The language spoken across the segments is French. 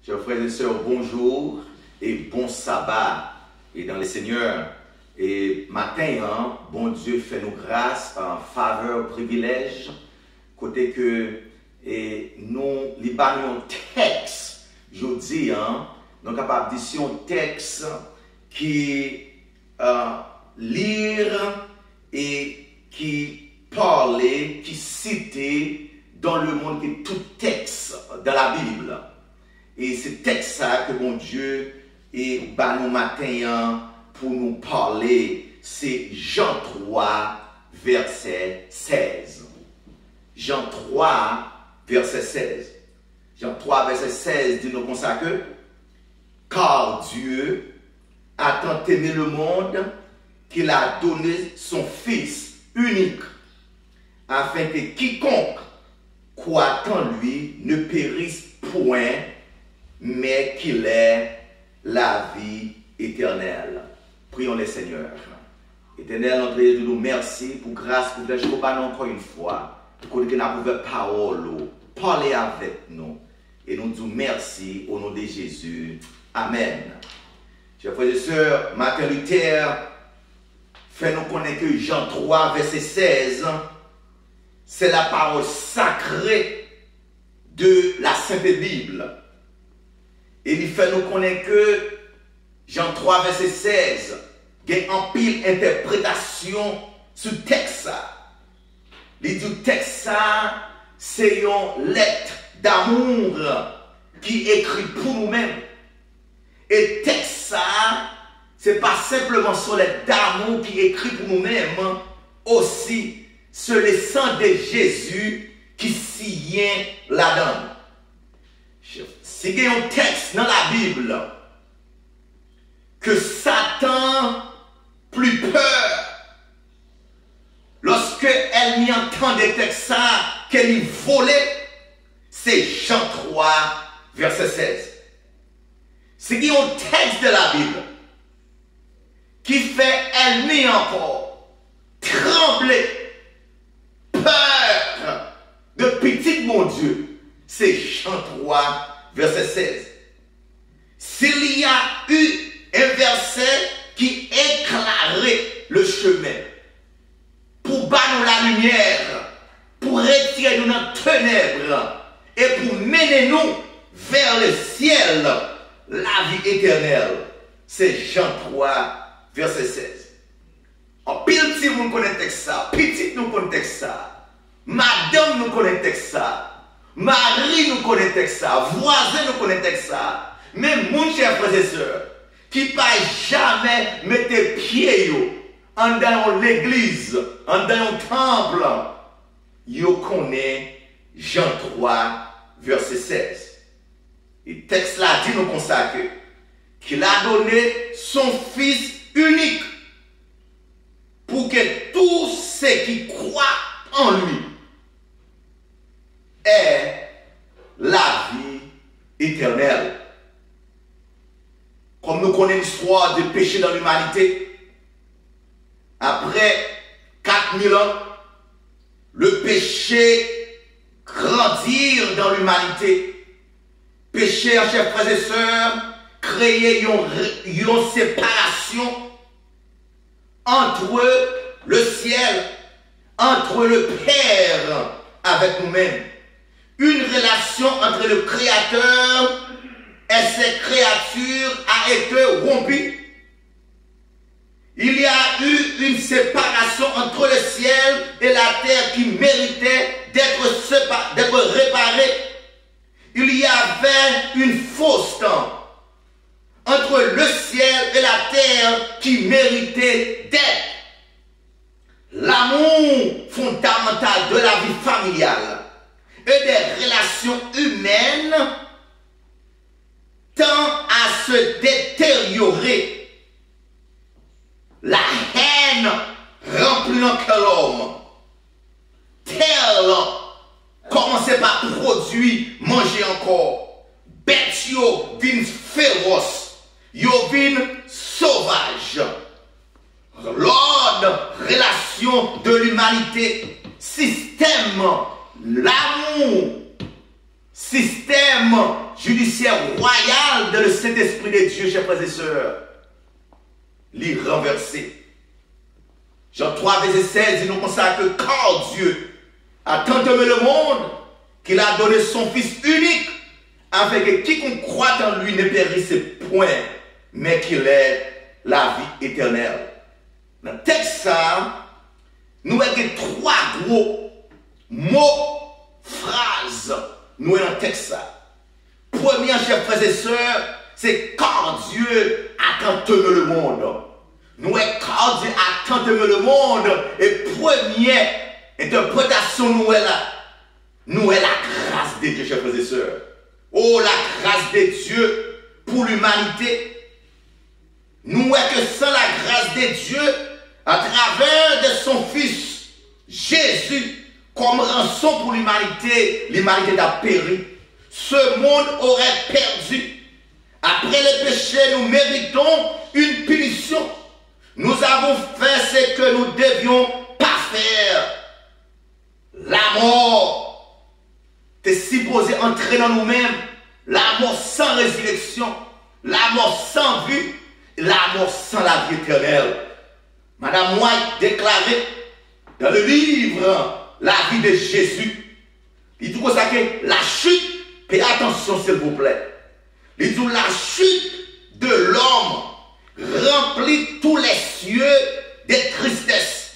Chers frères et sœurs, bonjour et bon sabbat et dans les seigneurs. Et matin, bon Dieu fait nous grâce, en faveur, privilège, côté que nous libérons un texte, je dis, nous sommes capables de dire un texte qui lire et qui parler, qui citer dans le monde, qui est tout texte dans la Bible. Et c'est texte ça que mon Dieu est nous matin pour nous parler, c'est Jean 3, verset 16. Jean 3, verset 16. Jean 3, verset 16 dit nous comme ça que car Dieu a tant aimé le monde qu'il a donné son Fils unique, afin que quiconque croit en lui ne périsse point, mais qu'il ait la vie éternelle. Prions les Seigneurs. Éternel, notre Dieu, nous merci pour grâce, pour que je vous encore une fois, pour que nous avons parole, parler avec nous. Et nous disons merci au nom de Jésus. Amen. Chers frères et sœurs, Martin Luther fait nous connaître que Jean 3, verset 16, c'est la parole sacrée de la Sainte Bible. Et il fait nous connaître que Jean 3, verset 16, il y a en pile interprétation sur le texte. Il dit que texte, c'est une lettre d'amour qui est écrite pour nous-mêmes. Et texte, ce n'est pas simplement sur lettre d'amour qui est écrite pour nous-mêmes, aussi sur le sang de Jésus qui signe là-dedans. Si il y a un texte dans la Bible que Satan plus peur lorsque elle n'y entend des textes qu'elle y volait, c'est Jean 3, verset 16. C'est qu'il y a un texte de la Bible qui fait elle-même encore trembler, peur de petit mon Dieu. C'est Jean 3, verset 16. S'il y a eu un verset qui éclairait le chemin pour battre la lumière, pour retirer nous dans les ténèbres et pour mener nous vers le ciel, la vie éternelle, c'est Jean 3, verset 16. En pile, si vous connaissez ça, petit nous connaissez ça, madame nous connaissez ça, Marie nous connaît ça, voisin nous connaît ça, même mon cher frère et soeur, qui pas jamais mettre pied dans l'église, dans le temple, yo connaît Jean 3, verset 16. Et le texte là dit nous consacrer qu'il a donné son Fils unique pour que tous ceux qui croient en lui est la vie éternelle. Comme nous connaissons l'histoire du péché dans l'humanité, après 4000 ans, le péché grandit dans l'humanité. Péché, chers frères et sœurs, créer une séparation entre le ciel, entre le Père avec nous-mêmes. Une relation entre le Créateur et ses créatures a été rompue. Il y a eu une séparation entre le ciel et la terre qui méritait d'être réparée. Il y avait une fausse temps entre le ciel et la terre qui méritait d'être. L'amour fondamental de la vie familiale et des relations humaines tend à se détériorer. La haine remplit notre l'homme. Tel commencez par produire, manger encore. Bête yo vin féroce. Yo vin sauvage. L'ordre, relation de l'humanité, système, l'amour, système judiciaire royal de le Saint-Esprit de Dieu, chers frères et sœurs, l'y renverser. Jean 3, verset 16, il nous consacre que quand Dieu a tant aimé le monde, qu'il a donné son Fils unique, afin que quiconque croit en lui ne périsse point, mais qu'il ait la vie éternelle. Dans le texte, nous avons trois gros mots, phrases, nous avons dans le texte. Premier, chers frères et sœurs, c'est quand Dieu a tant aimé le monde. Nous avons quand Dieu a tant aimé le monde, et première interprétation, nous avons la grâce de Dieu, chers frères et sœurs. Oh, la grâce de Dieu pour l'humanité. Nous voyons que sans la grâce de Dieu, à travers de son Fils, Jésus, comme rançon pour l'humanité, l'humanité a péri. Ce monde aurait perdu. Après le péché, nous méritons une punition. Nous avons fait ce que nous ne devions pas faire. La mort est supposée entrer dans nous-mêmes. La mort sans résurrection. La mort sans vue. La mort sans la vie éternelle. Madame White déclarait dans le livre La vie de Jésus. Il dit comme ça que la chute, faites attention s'il vous plaît. Il dit la chute de l'homme remplit tous les cieux de tristesse.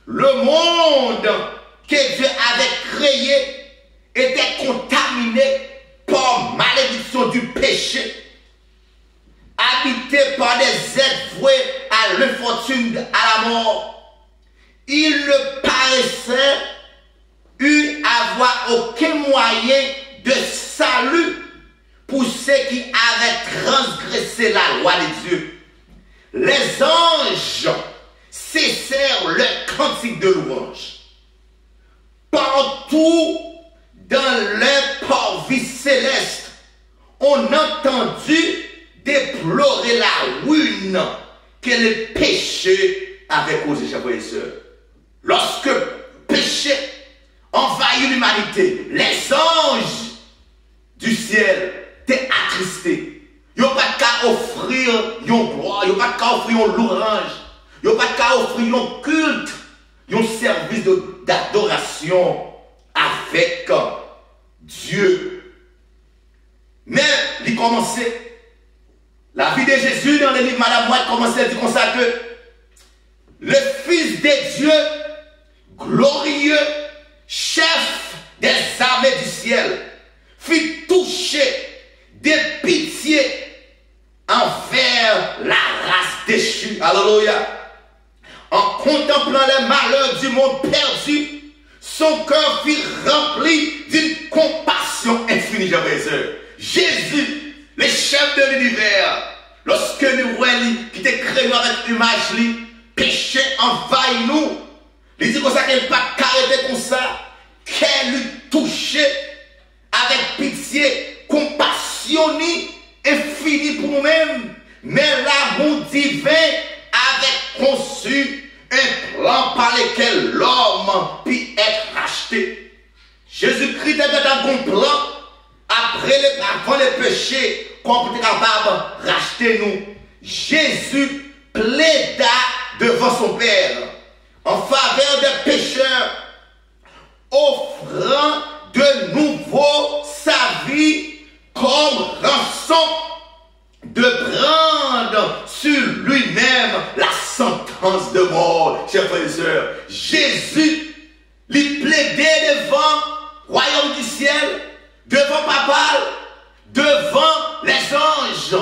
Le monde que Dieu avait créé était contaminé par malédiction du péché, habité par des êtres voués à l'infortune, à la mort. Il ne paraissait avoir aucun moyen de salut pour ceux qui avaient transgressé la loi de Dieu. Les anges cessèrent leur cantique de louange. Partout dans les parvis célestes, on a entendu déplorer la ruine que le péché avait causé, chers frères et sœurs. Lorsque le péché envahit l'humanité, les anges du ciel étaient attristés. Ils n'ont pas qu'à offrir une gloire, ils n'ont pas qu'à offrir une louange, ils n'ont pas qu'à offrir un culte, un service d'adoration avec Dieu. Mais il commençait, la vie de Jésus dans le livre Madame White commençait à dire comme ça que le Fils de Dieu, glorieux, chef des armées du ciel, fut touché de pitié envers la race déchue. Alléluia. En contemplant les malheurs du monde perdu, son cœur fut rempli d'une compassion infinie. Jésus, le chef de l'univers, lorsque nous voyons qui était créé avec l'image, péché envahit nous. Il dit comme ça qu'elle n'est pas carrée comme ça, qu'elle lui touché avec pitié, compassionné, infini pour nous-mêmes. Mais l'amour divin avait conçu un plan par lequel l'homme peut être racheté. Jésus-Christ était dans un plan avant le péché qu'on peut être capable de racheter nous. Jésus plaida devant son Père en faveur des pécheurs, offrant de nouveau sa vie comme rançon, de prendre sur lui-même la sentence de mort. Chers frères et sœurs, Jésus lui plaidait devant le royaume du ciel, devant Papa, devant les anges.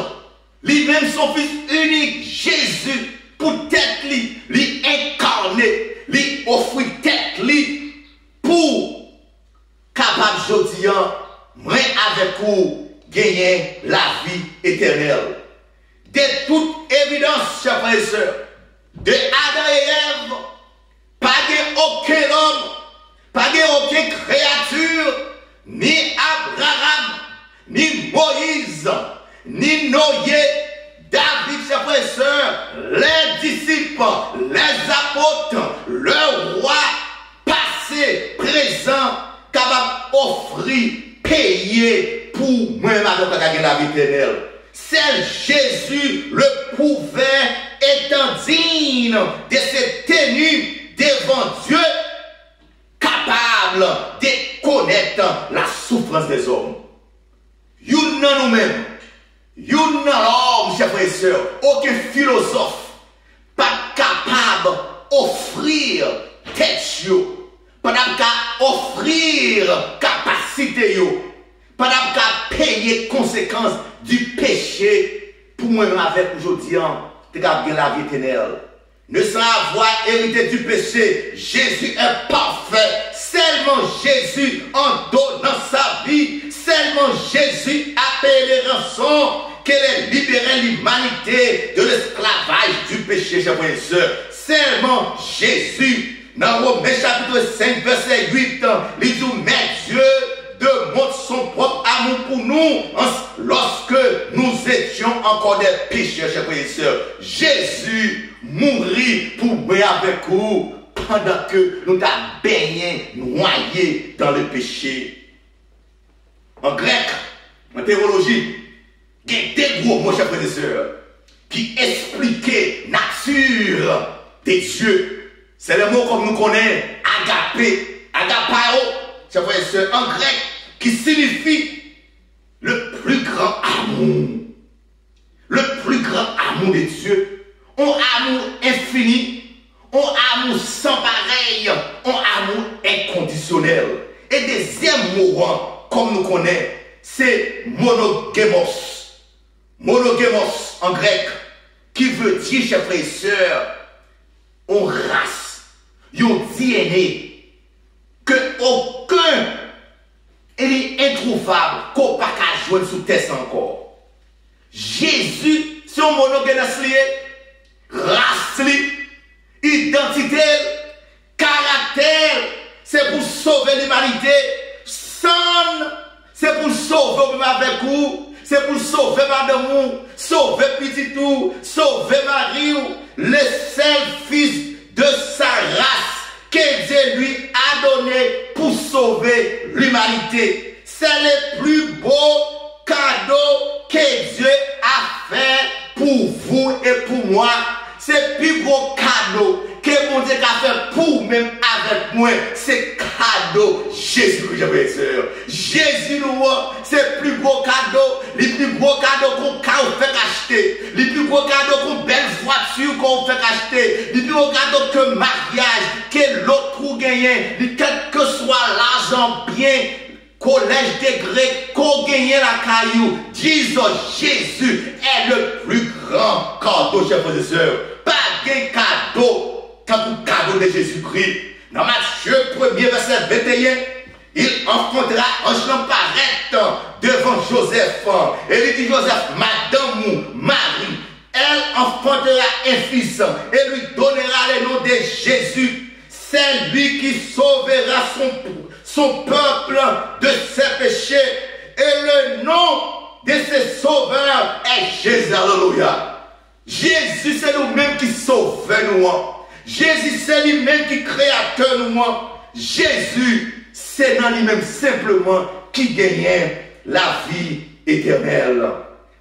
Lui-même, son Fils unique, Jésus, pour tête lui incarner, lui offrir tête lui pour capable aujourd'hui, moi avec vous, gagner la vie éternelle. De toute évidence, chers frères et sœurs, de Adam et Ève, pas de aucun homme, pas de aucune créature, ni Abraham, ni Moïse, ni Noé, David, chers frères et sœurs, les disciples, les apôtres, le roi, passé, présent, capable d'offrir, payer pour pour moi-même avec la vie éternelle. Seul Jésus le pouvait étant digne de se tenir devant Dieu, capable de connaître la souffrance des hommes. Nous dans nous-mêmes, nous dans l'homme, chers frères et sœurs, aucun philosophe, pas capable d'offrir tête, pas capable d'offrir capacité, pas capable de payer conséquences du péché pour moi-même avec aujourd'hui, de garder la vie éternelle. Ne sans avoir hérité du péché, Jésus est parfait. Seulement Jésus en donnant sa vie, seulement Jésus a payé les rançons, qu'elle ait libéré l'humanité de l'esclavage du péché, chers frères et sœurs. Seulement Jésus, dans Romains chapitre 5, verset 8, il dit, mais Dieu démontre son propre amour pour nous lorsque nous étions encore des pécheurs, chers frères et sœurs. Jésus mourit pour moi avec vous pendant que nous avons baigné, noyé dans le péché. En grec, en théologie, il y a des gros mots, chers frères et sœurs, qui expliquaient la nature des dieux. C'est le mot comme nous connaissons, agapé, agapao, chers frères et sœurs, en grec, qui signifie le plus grand amour. Le plus grand amour de Dieu. Un amour infini, un amour sans pareil, un amour inconditionnel. Et deuxième mot, comme nous connaissons, c'est monogamos. Monogamos en grec, qui veut dire, chers frères et sœurs, une race, un DNA, que aucun est introuvable, qu'on ne peut pas jouer sous terre encore. Jésus, c'est un monogenos lié, race, identité, caractère, c'est pour sauver l'humanité. Son, c'est pour sauver avec vous, c'est pour sauver madame, sauver petit tout, sauver Marie, le seul fils de sa race que Dieu lui a donné pour sauver l'humanité. C'est le plus beau cadeau que Dieu a fait pour vous et pour moi. C'est le plus gros cadeau que mon Dieu a fait pour même avec moi. C'est cadeau Jésus que j'avais sœur. Jésus nous, c'est le plus gros cadeau. Le plus gros cadeau qu'on fait acheter. Le plus gros cadeau qu'on belle voiture qu'on fait acheter. Le plus gros cadeau que mariage, que l'autre gagne. Quel que soit l'argent bien. Collège des Grecs, qu'on gagne la caillou, disons Jésus est le plus grand cadeau, chers frères et sœurs. Pas de cadeau, comme cadeau de Jésus-Christ. Dans Matthieu 1er, verset 21, il enfantera un jeune paraître devant Joseph. Et il dit Joseph, Madame Marie, elle enfantera un fils et lui donnera le nom de Jésus. C'est lui qui sauvera son peuple de ses péchés. Et le nom de ce sauveur est Jésus. Alléluia. Jésus, c'est nous-mêmes qui sauvons nous. Jésus, c'est lui-même qui créateur nous. Jésus, c'est dans lui-même simplement qui gagne la vie éternelle.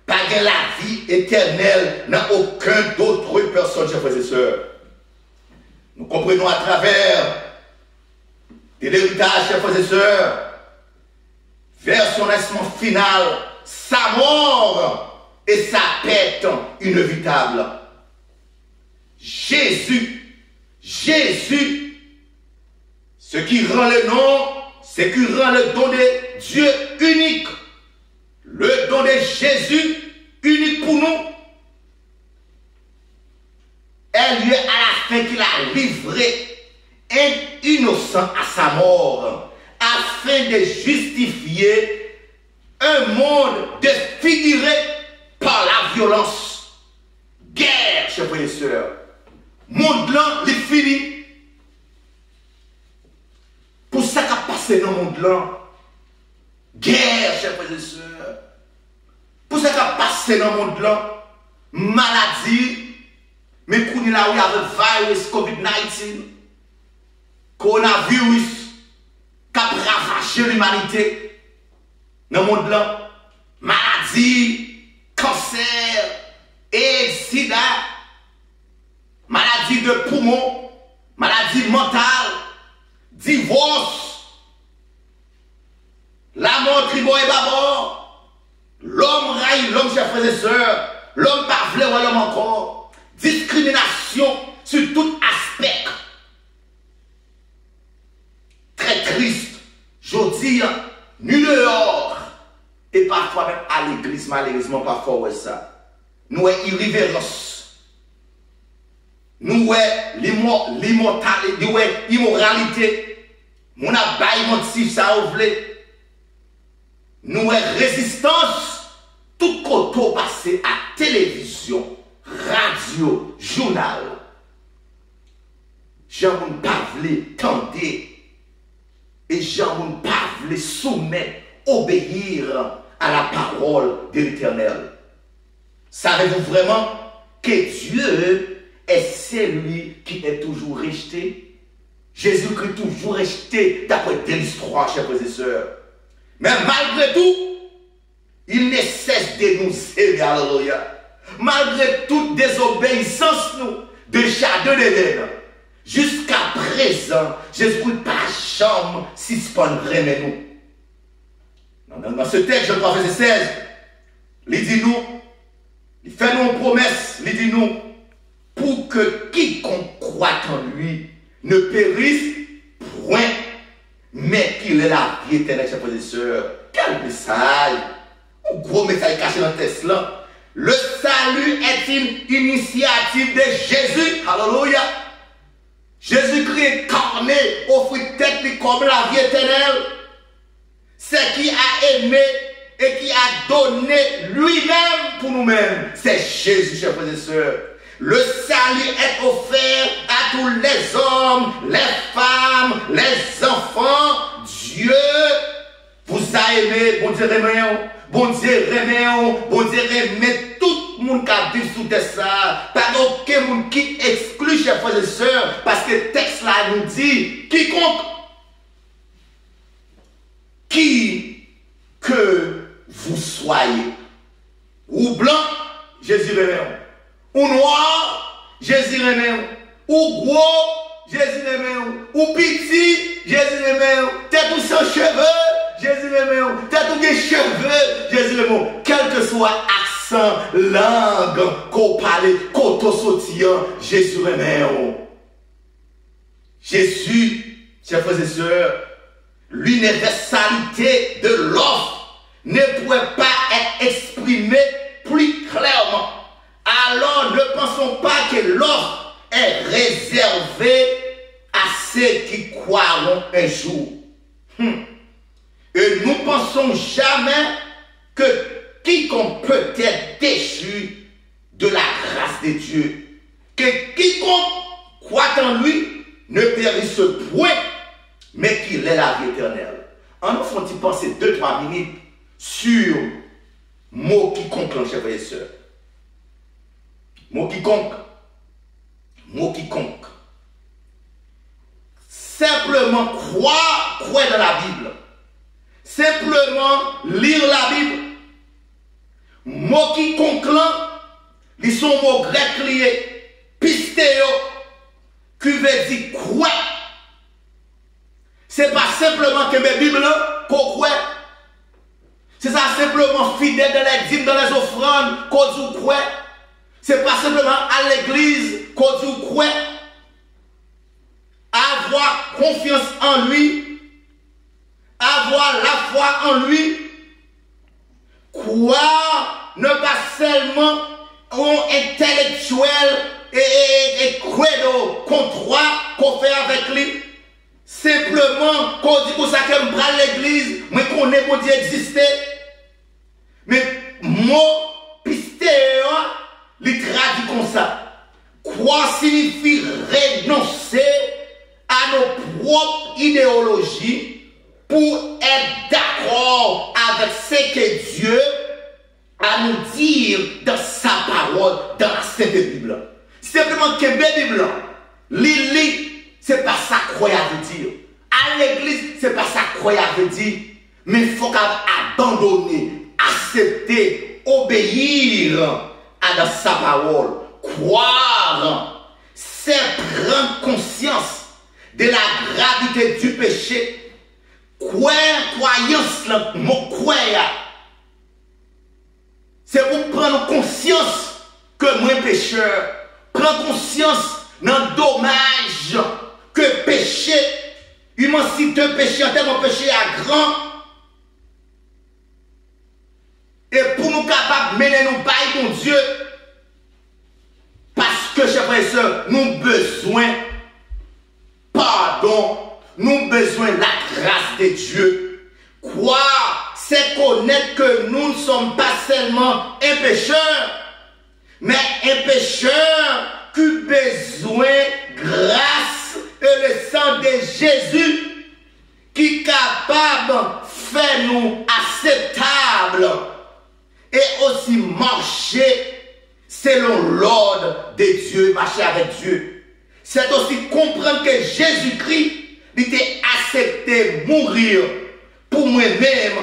Pas que la vie éternelle n'a aucun d'autre personne, chers frères et sœurs. Nous comprenons à travers de l'héritage, chers frères et sœurs, vers son lancement final, sa mort et sa perte inévitable. Jésus, ce qui rend le nom, ce qui rend le don de Dieu unique. Le don de Jésus unique pour nous est lieu à la fin qu'il a livré un innocent à sa mort, afin de justifier un monde défiguré par la violence. Guerre, chers frères et sœurs. Monde là, il fini. Pour ça qu'a passé dans le monde là. Guerre, chers frères et sœurs. Pour ça qu'a passé dans le monde là. Maladie. Mais qu'on est là où il y a le virus COVID-19. Coronavirus qui a ravagé l'humanité dans le monde là. maladie, cancer, et sida, maladie de poumon, maladie mentale, divorce, la mort, tribord et babord, l'homme raille, l'homme chers frères et sœurs, l'homme parle ou l'homme encore, discrimination sur tout aspect. Très triste, je dis, nul dehors, et parfois même à l'église, malheureusement, parfois, ouais, ça. Nous avons irrévérence. Nous avons l'immoralité. Nous avons ça nous avons résistance. Tout côté passé à télévision, radio, journal. Jean ne parle, tendez. Et Jean ne parle, soumettre, obéir à la parole de l'Éternel. Savez-vous vraiment que Dieu est celui qui est toujours resté? Jésus-Christ toujours resté d'après Genèse 3, chers frères et sœurs. Mais malgré tout, il ne cesse de nous aimer, alléluia. Malgré toute désobéissance, nous, de Jardin d'Éden, jusqu'à présent, Jésus-Christ pas jamais suspendrait nous. Dans ce texte, Jean 3, verset 16, il dit nous, il fait nous une promesse, il dit nous, pour que quiconque croit en lui ne périsse point, mais qu'il ait la vie éternelle, chers frères et sœurs. Quel message! Un gros message caché dans le texte là. Le salut est une initiative de Jésus. Alléluia. Jésus-Christ incarné, offre tête comme la vie éternelle. C'est qui a aimé et qui a donné lui-même pour nous-mêmes. C'est Jésus, chers frères et sœurs. Le salut est offert à tous les hommes, les femmes, les enfants. Dieu vous a aimé, bon Dieu remet, bon Dieu remet, bon Dieu remet tout le monde qui vit sous ça. Pas aucun monde qui exclut, chers frères et sœurs, parce que le texte là nous dit quiconque qui que vous soyez, ou blanc, Jésus remet, ou noir, Jésus remet, ou gros, Jésus remet, ou petit, Jésus remet, tête ou sans cheveux, Jésus remet, tête ou des cheveux, Jésus remet, quel que soit accent, langue, qu'on parle, qu'on sautillant, Jésus remet. Jésus, chers frères et sœurs, l'universalité de l'offre ne pourrait pas être exprimée plus clairement. Alors ne pensons pas que l'offre est réservée à ceux qui croiront un jour. Et nous pensons jamais que quiconque peut être déchu de la grâce de Dieu, que quiconque croit en lui ne périsse point, mais qu'il ait la vie éternelle. En nous font-ils penser 2-3 minutes sur mot quiconque, chers frères et sœurs. Mot quiconque. Mot quiconque. Simplement croire dans la Bible. Simplement lire la Bible. Mot quiconque là, ils sont mots grecs liés. Pistéo, qui veut dire croire. C'est pas simplement que mes Bibles qu'on croit. C'est ça simplement fidèle dans les dîmes, dans les offrandes qu'on dit croit. C'est pas simplement à l'église qu'on dit croit. Avoir confiance en lui. Avoir la foi en lui. Croire ne pas seulement en intellectuel et credo qu'on croit, qu'on fait avec lui. Simplement, qu'on dit pour ça que me prend l'église, mais qu'on est pour Dieu exister. Mais mot pistéo, il traduit comme ça. Croire signifie renoncer à nos propres idéologies pour être d'accord avec ce que Dieu a nous dire dans sa parole, dans la Sainte Bible. Simplement que la Bible, l'île, c'est pas ça croyant veut dire. À l'église, c'est pas ça croyant veut dire. Mais il faut abandonner, accepter, obéir à sa parole. Croire, c'est prendre conscience de la gravité du péché. Croyance, mon croyant. C'est pour prendre conscience que moi pécheur, prends conscience d'un dommage que péché, immensité péché, en termes de péché à grand. Et pour nous capables de mener nous par mon Dieu, parce que, chers frères et sœurs, nous avons besoin pardon, nous avons besoin de la grâce de Dieu. Croire, c'est connaître que nous ne sommes pas seulement un pécheur, mais un pécheur qui a besoin de grâce et le sang de Jésus qui est capable de faire nous acceptables et aussi marcher selon l'ordre de Dieu, marcher avec Dieu. C'est aussi comprendre que Jésus-Christ était accepté mourir pour moi-même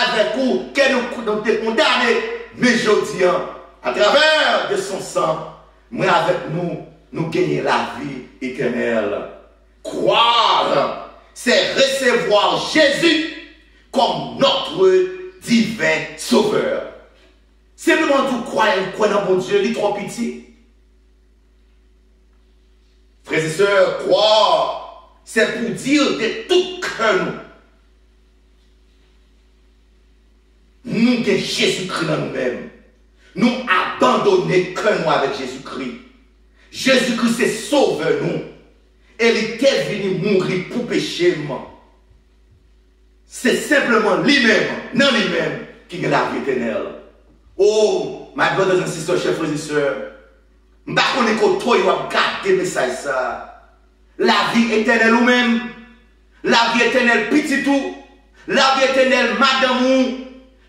avec vous, que nous sommes condamnés, mais je dis, à travers de son sang, moi avec nous, nous gagnons la vie éternelle. Croire, c'est recevoir Jésus comme notre divin sauveur. Simplement tout croire dans mon Dieu, il est trop petit. Frères et sœurs, croire, c'est pour dire de tout cœur nous avons Jésus-Christ dans nous-mêmes. Nous abandonner que nous avec Jésus-Christ. Jésus-Christ c'est sauveur nous. Et il était venu mourir pour pécher. C'est simplement lui-même, non lui-même, qui a la vie éternelle. Oh, my brothers and sisters, chers frères et sœurs, je ne sais pas si vous avez gardé le message ça. La vie éternelle ou même, la vie éternelle petit tout, la vie éternelle madame ou,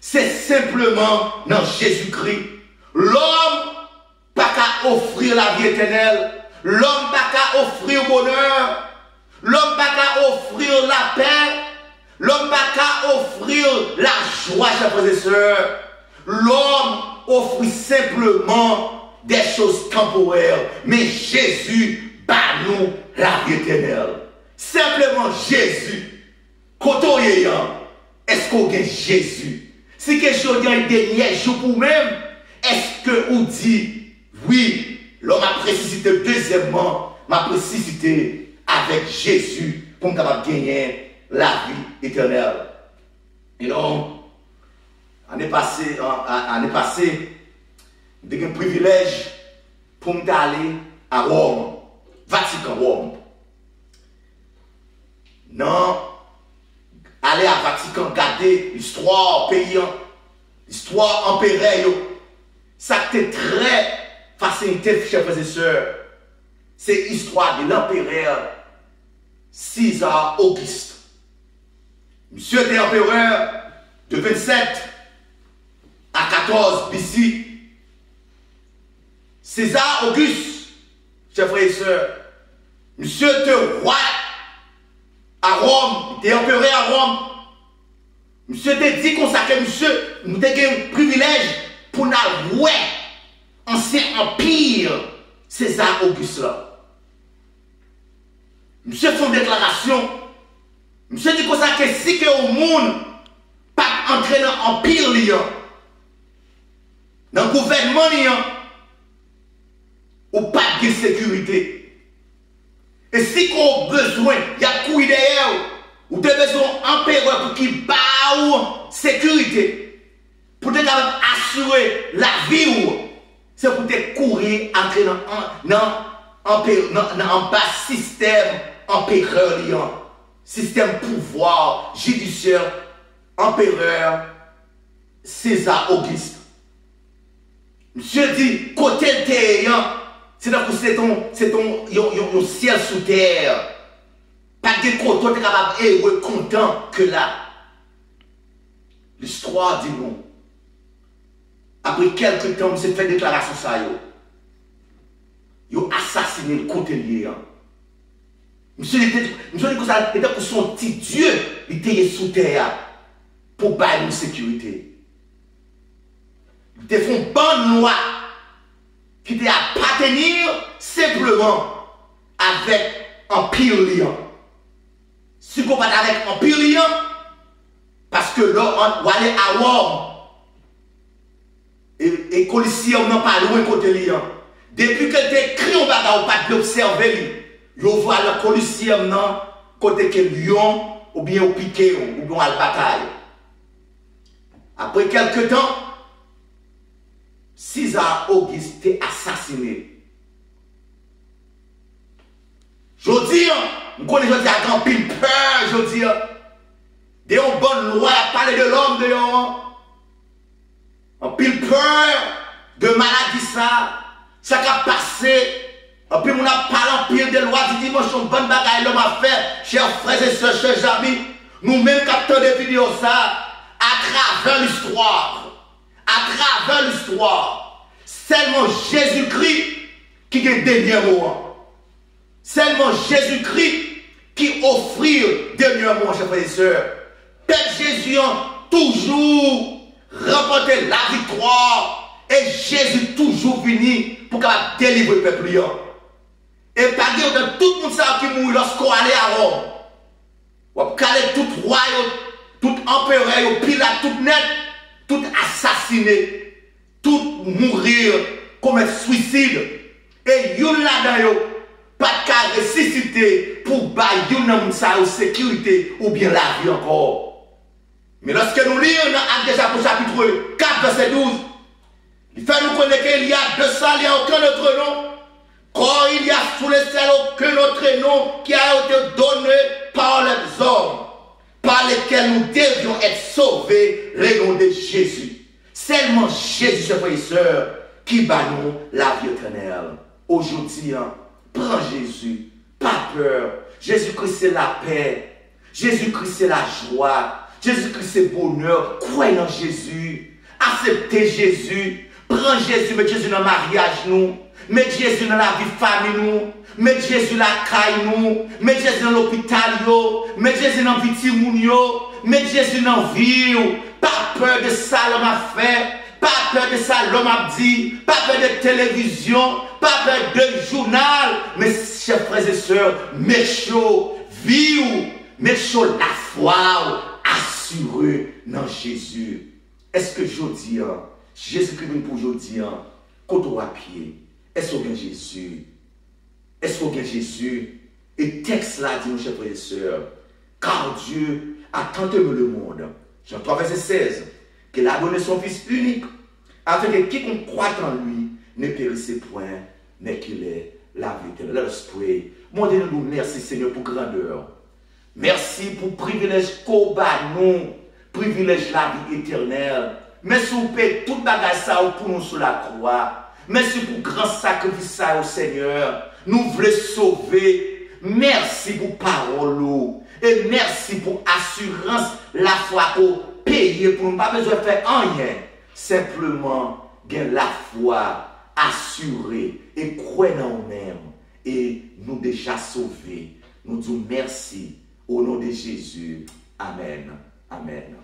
c'est simplement dans Jésus-Christ. L'homme pas qu'à offrir la vie éternelle, l'homme pas qu'à offrir le bonheur, l'homme pas qu'à offrir la paix, l'homme pas qu'à offrir la joie, chers frères et sœurs. L'homme offre simplement des choses temporaires, mais Jésus bat nous la vie éternelle. Simplement Jésus. Quand on est, est-ce qu'on a Jésus? Si quelque chose est un dernier jour pour même, est-ce que vous dites, oui, l'homme a ressuscité, deuxièmement, m'a ressuscité avec Jésus pour capable gagner la vie éternelle. Et donc, L'année passée, j'ai eu un privilège pour m'aller à Rome, Vatican, Rome. Non, aller à Vatican, regarder l'histoire pays, l'histoire impériale. Ça a été très fascinant, chers frères et sœurs. C'est l'histoire de l'empereur César Auguste. Monsieur était empereur de 27 à 14 BC. César Auguste, chers frères et sœurs, monsieur était roi à Rome, il était empereur à Rome. Monsieur était dit qu'on s'appelle monsieur, nous avons un privilège pour nous voir ancien empire César Auguste là. Monsieur fait une déclaration. Monsieur dit qu'on s'appelle si que au monde pas entrer dans l'empire liant. Dans le gouvernement, ou pas de sécurité. Et si on a besoin, il y a couille derrière, ou de besoin d'empereur pour qu'il baille sécurité, pour te assurer la vie, c'est pour te courir, entrer dans un système empereur, système pouvoir judiciaire, empereur César Auguste. Monsieur dit, côté terre, c'est ton ciel sous terre. Pas de côté, tu es capable d'être content que là. L'histoire dit non. Après quelques temps, c'est fait déclaration ça. Ils ont assassiné le côté lié. Monsieur dit que ça était pour son petit Dieu, il était sous terre pour bailler une sécurité. loi qui te appartenir simplement avec un pile lien. Si vous pas avec un pile lien, parce que là, on va aller à Rome. Et Coliseum n'a pas loin côté lien. Depuis que tu écris, on va pas l'observer. Vous voyez le Coliseum non côté que Lyon ou bien au piqué ou bien à la bataille. Après quelques temps, César Auguste est assassiné. Je dis, je connais à grand pile peur, je dis, de une bonne loi à parler de l'homme de en pile peur de maladie ça a passé. En plus, on a parlé en pile de loi du dimanche, une bonne bagaille l'homme a fait, chers frères et sœurs, chers amis. Nous-mêmes captons des vidéos ça, à travers l'histoire. À travers l'histoire. Seulement Jésus-Christ qui est le dernier mot. Seulement Jésus-Christ qui offre le dernier mot, chers frères et sœurs. Père Jésus a toujours remporté la victoire. Et Jésus toujours venu pour délivrer le peuple. Et par exemple, tout le monde qui mourit lorsqu'on allait à Rome. On a calé tout roi, tout empereur, Pilate, tout net, tout assassiné, tout mourir, commettre suicide. Et yon là-dedans, pas de cas ressuscité pour bailler yon sa sécurité ou bien la vie encore. Mais lorsque nous lisons dans Actes des Apôtres chapitre 4, verset 12, il fait nous connaître qu'il y a de ça, il n'y a aucun autre nom. Quand il y a sous le ciel aucun autre nom qui a été donné par les hommes, par lesquels nous devions être sauvés, le nom de Jésus. Seulement Jésus, chers frères et sœurs, qui bat nous la vie éternelle. Aujourd'hui, prends Jésus, pas peur. Jésus-Christ c'est la paix. Jésus-Christ c'est la joie. Jésus-Christ c'est le bonheur. Croyez en Jésus. Acceptez Jésus. Prends Jésus, mettez Jésus dans le mariage nous. Mettez Jésus dans la vie de famille nous. Mettez Jésus dans la caille nous. Mettez Jésus dans l'hôpital yo. Mettez Jésus dans la vie de moun yo. Mettez Jésus dans la vie. Pas peur de ça l'homme a fait. Pas peur de ça l'homme a dit. Pas peur de télévision. Pas peur de journal. Mais chers frères et sœurs, mettez chaud vie. Mettez chaud la foi. Assuré dans Jésus. Est-ce que je dis, Jésus-Christ pour aujourd'hui, quand on va à pied, est-ce qu'on gagne Jésus? Est-ce qu'on gagne Jésus? Et texte là dit, mon chers frères et sœurs, car Dieu a tant aimé le monde, Jean 3, verset 16, qu'il a donné son Fils unique, afin que quiconque croit en lui ne périsse point, mais qu'il ait la vie éternelle. Let us pray. Mon Dieu, nous merci Seigneur pour grandeur. Merci pour privilège qu'on bat nous, privilège la vie éternelle. Merci pour tout bagage ça pour nous sur la croix. Merci pour grand sacrifice ça au Seigneur. Nous voulons sauver. Merci pour parole. Et merci pour assurance la foi qu'on paye pour nous. Pas besoin de faire rien. Simplement, gagner la foi assurée et croire en nous-mêmes. Et nous déjà sauvés. Nous disons merci au nom de Jésus. Amen. Amen.